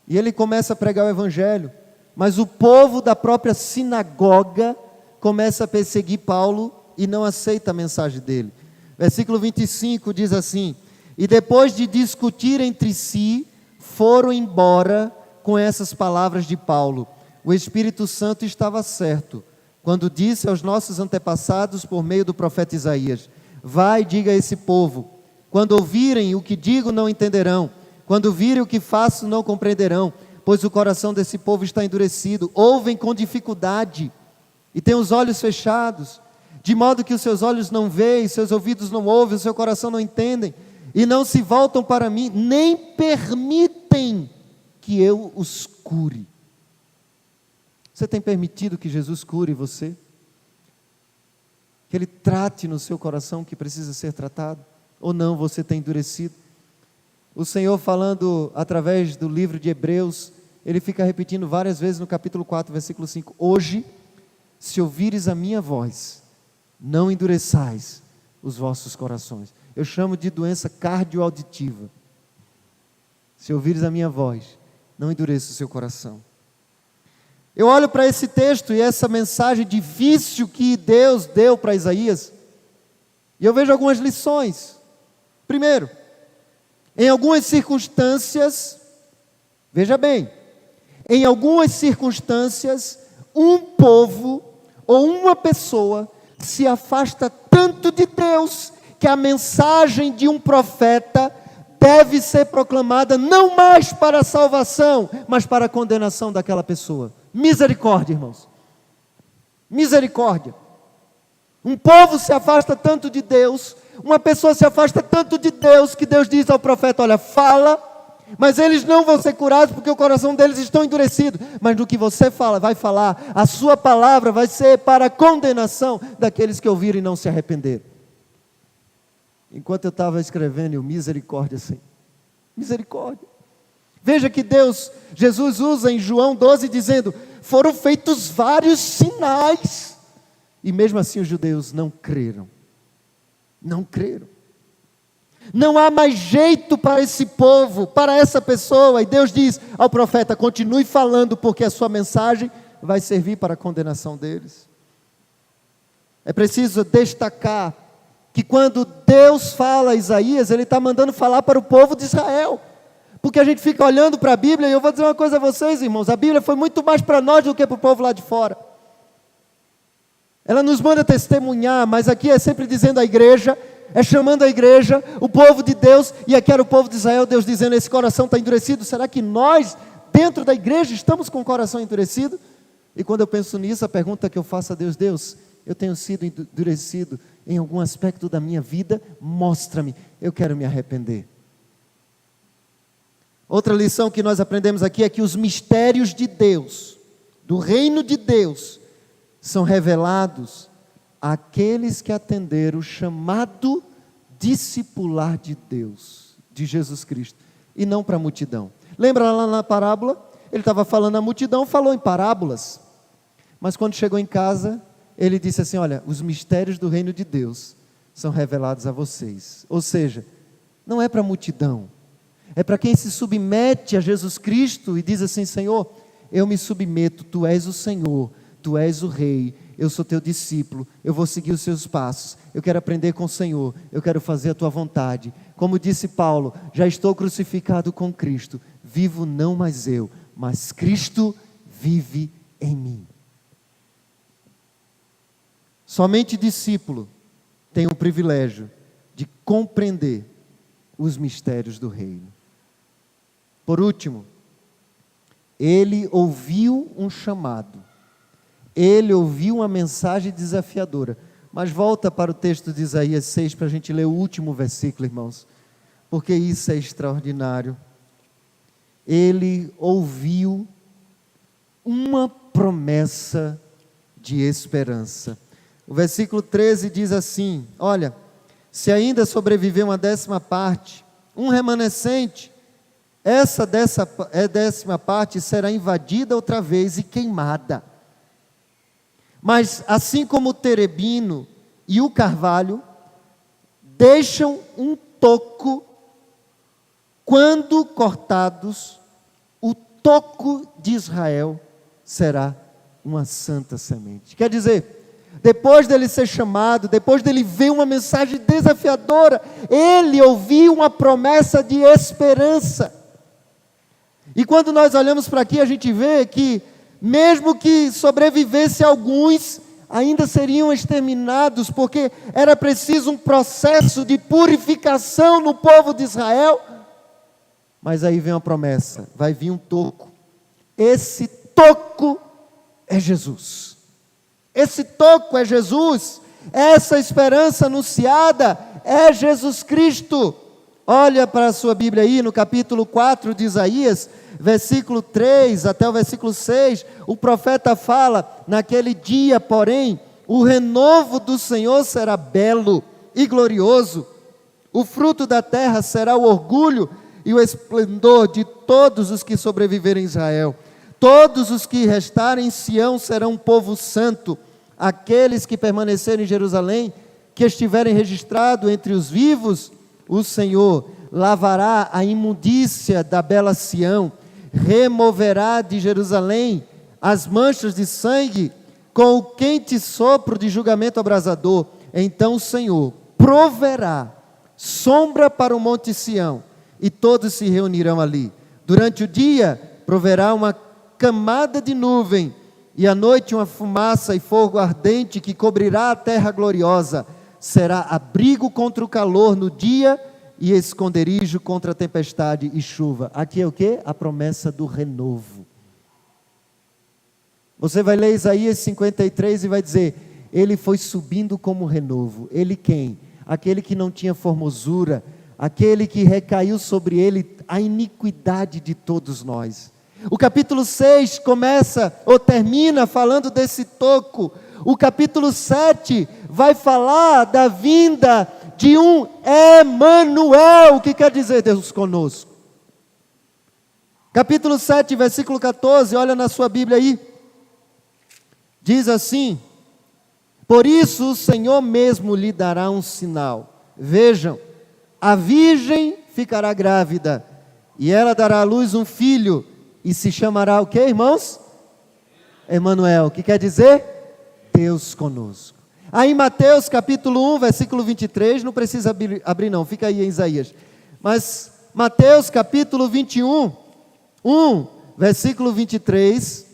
[SPEAKER 1] e ele começa a pregar o evangelho, mas o povo da própria sinagoga começa a perseguir Paulo e não aceita a mensagem dele. Versículo 25 diz assim: e depois de discutir entre si, foram embora com essas palavras de Paulo. O Espírito Santo estava certo, quando disse aos nossos antepassados por meio do profeta Isaías: vai e diga a esse povo, quando ouvirem o que digo não entenderão, quando virem o que faço não compreenderão, pois o coração desse povo está endurecido, ouvem com dificuldade, e têm os olhos fechados, de modo que os seus olhos não veem, seus ouvidos não ouvem, o seu coração não entendem, e não se voltam para mim, nem permitem que eu os cure. Você tem permitido que Jesus cure você? Que Ele trate no seu coração o que precisa ser tratado? Ou não, você tem endurecido? O Senhor, falando através do livro de Hebreus, Ele fica repetindo várias vezes no capítulo 4, versículo 5: hoje, se ouvires a minha voz, não endureçais os vossos corações. Eu chamo de doença cardioauditiva. Se ouvires a minha voz, não endureça o seu coração. Eu olho para esse texto e essa mensagem difícil que Deus deu para Isaías, e eu vejo algumas lições. Primeiro, em algumas circunstâncias, veja bem, em algumas circunstâncias, um povo ou uma pessoa se afasta tanto de Deus, que a mensagem de um profeta deve ser proclamada não mais para a salvação, mas para a condenação daquela pessoa. Misericórdia, irmãos. Misericórdia. Um povo se afasta tanto de Deus, uma pessoa se afasta tanto de Deus, que Deus diz ao profeta: olha, fala, mas eles não vão ser curados, porque o coração deles está endurecido. Mas no que você fala, vai falar, a sua palavra vai ser para a condenação daqueles que ouviram e não se arrependeram. Enquanto eu estava escrevendo, eu, misericórdia, Senhor. Misericórdia. Veja que Jesus usa em João 12, dizendo: foram feitos vários sinais, e mesmo assim os judeus não creram. Não creram. Não há mais jeito para esse povo, para essa pessoa, e Deus diz ao profeta: continue falando, porque a sua mensagem vai servir para a condenação deles. É preciso destacar que quando Deus fala a Isaías, Ele está mandando falar para o povo de Israel, porque a gente fica olhando para a Bíblia, e eu vou dizer uma coisa a vocês, irmãos: a Bíblia foi muito mais para nós do que para o povo lá de fora. Ela nos manda testemunhar, mas aqui é sempre dizendo à igreja, é chamando a igreja, o povo de Deus, e aqui era o povo de Israel, Deus dizendo: esse coração está endurecido. Será que nós, dentro da igreja, estamos com o coração endurecido? E quando eu penso nisso, a pergunta que eu faço a Deus: Deus, eu tenho sido endurecido em algum aspecto da minha vida? Mostra-me, eu quero me arrepender. Outra lição que nós aprendemos aqui é que os mistérios de Deus, do reino de Deus, são revelados àqueles que atenderam o chamado discipular de Deus, de Jesus Cristo, e não para a multidão. Lembra lá na parábola? Ele estava falando à multidão, falou em parábolas, mas quando chegou em casa, ele disse assim: olha, os mistérios do reino de Deus são revelados a vocês. Ou seja, não é para a multidão, é para quem se submete a Jesus Cristo e diz assim: Senhor, eu me submeto, Tu és o Senhor, Tu és o Rei, eu sou Teu discípulo, eu vou seguir os Seus passos, eu quero aprender com o Senhor, eu quero fazer a Tua vontade. Como disse Paulo: já estou crucificado com Cristo, vivo não mais eu, mas Cristo vive em mim. Somente discípulo tem o privilégio de compreender os mistérios do reino. Por último, ele ouviu um chamado, ele ouviu uma mensagem desafiadora. Mas volta para o texto de Isaías 6 para a gente ler o último versículo, irmãos, porque isso é extraordinário. Ele ouviu uma promessa de esperança. O versículo 13 diz assim: olha, se ainda sobreviver uma 10ª, um remanescente, essa 10ª será invadida outra vez e queimada. Mas assim como o terebino e o carvalho deixam um toco quando cortados, o toco de Israel será uma santa semente. Quer dizer, depois dele ser chamado, depois dele ver uma mensagem desafiadora, ele ouviu uma promessa de esperança. E quando nós olhamos para aqui, a gente vê que, mesmo que sobrevivesse alguns, ainda seriam exterminados, porque era preciso um processo de purificação no povo de Israel. Mas aí vem uma promessa, vai vir um toco. Esse toco é Jesus. Esse toco é Jesus. Essa esperança anunciada é Jesus Cristo. Olha para a sua Bíblia aí, no capítulo 4 de Isaías, versículo 3 até o versículo 6, o profeta fala: naquele dia, porém, o renovo do Senhor será belo e glorioso, o fruto da terra será o orgulho e o esplendor de todos os que sobreviverem em Israel. Todos os que restarem em Sião serão um povo santo, aqueles que permanecerem em Jerusalém, que estiverem registrados entre os vivos, o Senhor lavará a imundícia da bela Sião, removerá de Jerusalém as manchas de sangue, com o quente sopro de julgamento abrasador. Então o Senhor proverá sombra para o monte Sião, e todos se reunirão ali. Durante o dia proverá uma camada de nuvem, e à noite uma fumaça e fogo ardente que cobrirá a terra gloriosa. Será abrigo contra o calor no dia e esconderijo contra a tempestade e chuva. Aqui é o quê? A promessa do renovo. Você vai ler Isaías 53 e vai dizer: ele foi subindo como renovo. Ele quem? Aquele que não tinha formosura, aquele que recaiu sobre ele a iniquidade de todos nós. O capítulo 6 começa ou termina falando desse toco. O capítulo 7 vai falar da vinda de um Emanuel, que quer dizer Deus conosco. Capítulo 7, versículo 14, olha na sua Bíblia aí. Diz assim: por isso o Senhor mesmo lhe dará um sinal. Vejam, a virgem ficará grávida, e ela dará à luz um filho, e se chamará o que, irmãos? Emanuel, que quer dizer Deus conosco. Aí em Mateus capítulo 1, versículo 23, não precisa abrir não, fica aí em Isaías. Mas Mateus capítulo 21, 1, versículo 23,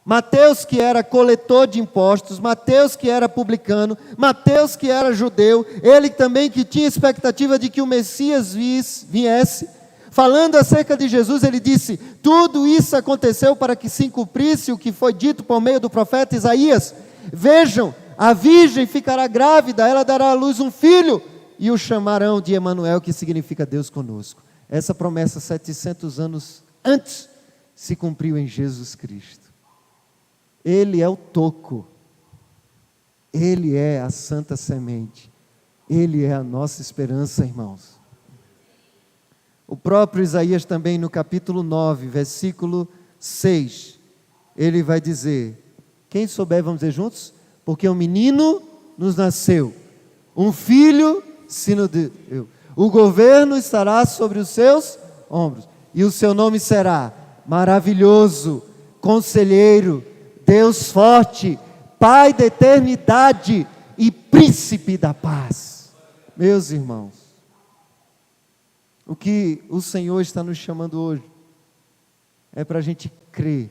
[SPEAKER 1] Mateus que era coletor de impostos, Mateus que era publicano, Mateus que era judeu, ele também que tinha expectativa de que o Messias viesse, falando acerca de Jesus, ele disse: tudo isso aconteceu para que se cumprisse o que foi dito por meio do profeta Isaías. Vejam, a virgem ficará grávida, ela dará à luz um filho, e o chamarão de Emanuel, que significa Deus conosco. Essa promessa 700 anos antes se cumpriu em Jesus Cristo. Ele é o toco, Ele é a santa semente, Ele é a nossa esperança, irmãos. O próprio Isaías também no capítulo 9, versículo 6, ele vai dizer, quem souber, vamos dizer juntos? Porque um menino nos nasceu, um filho se nos deu, o governo estará sobre os seus ombros, e o seu nome será Maravilhoso, Conselheiro, Deus Forte, Pai da Eternidade e Príncipe da Paz. Meus irmãos, o que o Senhor está nos chamando hoje é para a gente crer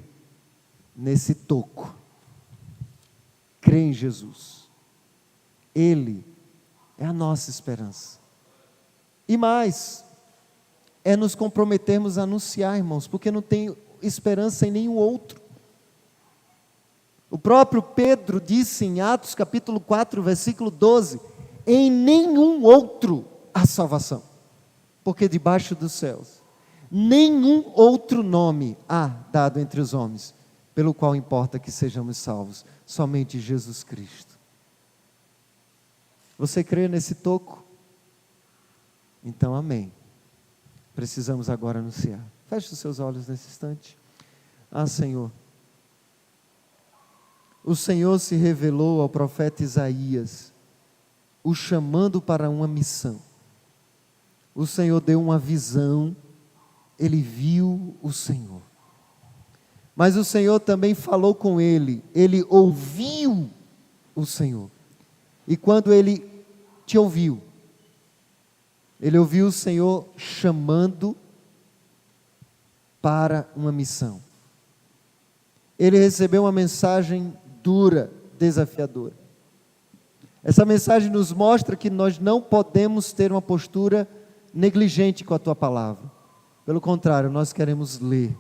[SPEAKER 1] nesse toco, crer em Jesus. Ele é a nossa esperança. E mais, é nos comprometermos a anunciar, irmãos, porque não tem esperança em nenhum outro. O próprio Pedro disse em Atos capítulo 4, versículo 12, em nenhum outro há salvação, porque debaixo dos céus, nenhum outro nome há dado entre os homens, pelo qual importa que sejamos salvos, somente Jesus Cristo. Você crê nesse toco? Então amém. Precisamos agora anunciar. Feche os seus olhos nesse instante. Ah, Senhor, o Senhor se revelou ao profeta Isaías, o chamando para uma missão. o Senhor deu uma visão, ele viu o Senhor. Mas o Senhor também falou com ele ouviu o Senhor. E quando ele te ouviu, ele ouviu o Senhor chamando para uma missão. Ele recebeu uma mensagem dura, desafiadora. Essa mensagem nos mostra que nós não podemos ter uma postura negligente com a tua palavra. Pelo contrário, nós queremos ler,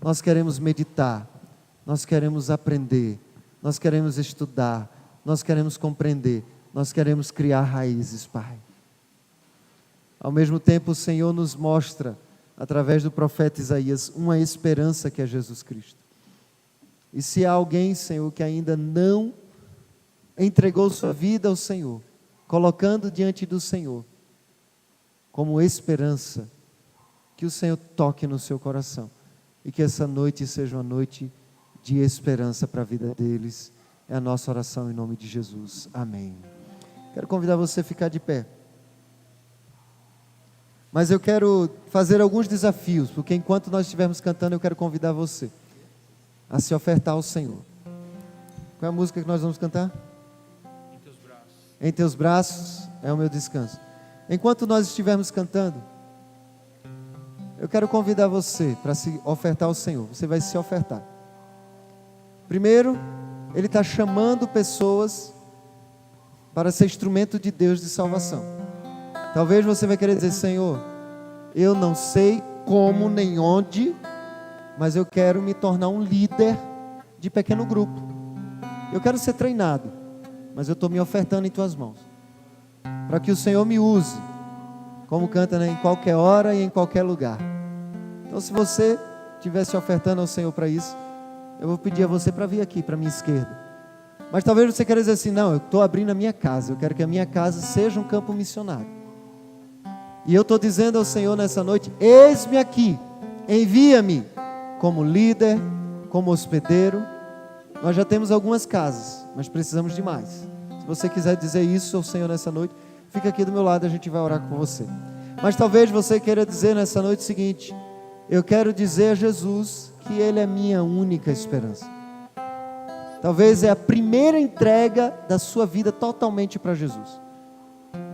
[SPEAKER 1] nós queremos meditar, nós queremos aprender, nós queremos estudar, nós queremos compreender, nós queremos criar raízes, Pai. Ao mesmo tempo, o Senhor nos mostra, através do profeta Isaías, uma esperança que é Jesus Cristo. E se há alguém, Senhor, que ainda não entregou sua vida ao Senhor, colocando diante do Senhor, como esperança, que o Senhor toque no seu coração, e que essa noite seja uma noite de esperança para a vida deles. É a nossa oração em nome de Jesus. Amém. Quero convidar você a ficar de pé. Mas eu quero fazer alguns desafios, porque enquanto nós estivermos cantando, eu quero convidar você a se ofertar ao Senhor. Qual é a música que nós vamos cantar?
[SPEAKER 2] Em teus braços.
[SPEAKER 1] Em teus braços é o meu descanso. Enquanto nós estivermos cantando, eu quero convidar você para se ofertar ao Senhor. Você vai se ofertar. Primeiro, Ele está chamando pessoas para ser instrumento de Deus de salvação. Talvez você vai querer dizer: Senhor, eu não sei como nem onde, mas eu quero me tornar um líder de pequeno grupo. Eu quero ser treinado, mas eu estou me ofertando em tuas mãos, para que o Senhor me use, como canta, né, em qualquer hora e em qualquer lugar. Então, se você estiver se ofertando ao Senhor para isso, eu vou pedir a você para vir aqui, para a minha esquerda. Mas talvez você queira dizer assim: não, eu estou abrindo a minha casa, eu quero que a minha casa seja um campo missionário. E eu estou dizendo ao Senhor nessa noite: eis-me aqui, envia-me como líder, como hospedeiro. Nós já temos algumas casas, mas precisamos de mais. Se você quiser dizer isso ao Senhor nessa noite, fica aqui do meu lado, a gente vai orar com você. Mas talvez você queira dizer nessa noite o seguinte: eu quero dizer a Jesus que Ele é minha única esperança. Talvez é a primeira entrega da sua vida totalmente para Jesus.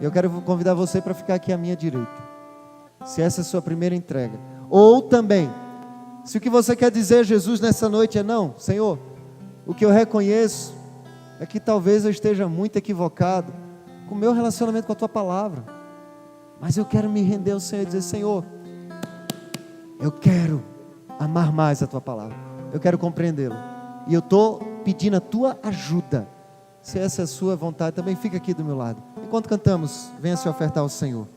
[SPEAKER 1] Eu quero convidar você para ficar aqui à minha direita, se essa é a sua primeira entrega. Ou também, se o que você quer dizer a Jesus nessa noite é: não, Senhor, o que eu reconheço é que talvez eu esteja muito equivocado com o meu relacionamento com a Tua palavra, mas eu quero me render ao Senhor e dizer: Senhor, eu quero amar mais a Tua palavra, eu quero compreendê-la, e eu estou pedindo a Tua ajuda. Se essa é a sua vontade, também fica aqui do meu lado. Enquanto cantamos, venha se ofertar ao Senhor.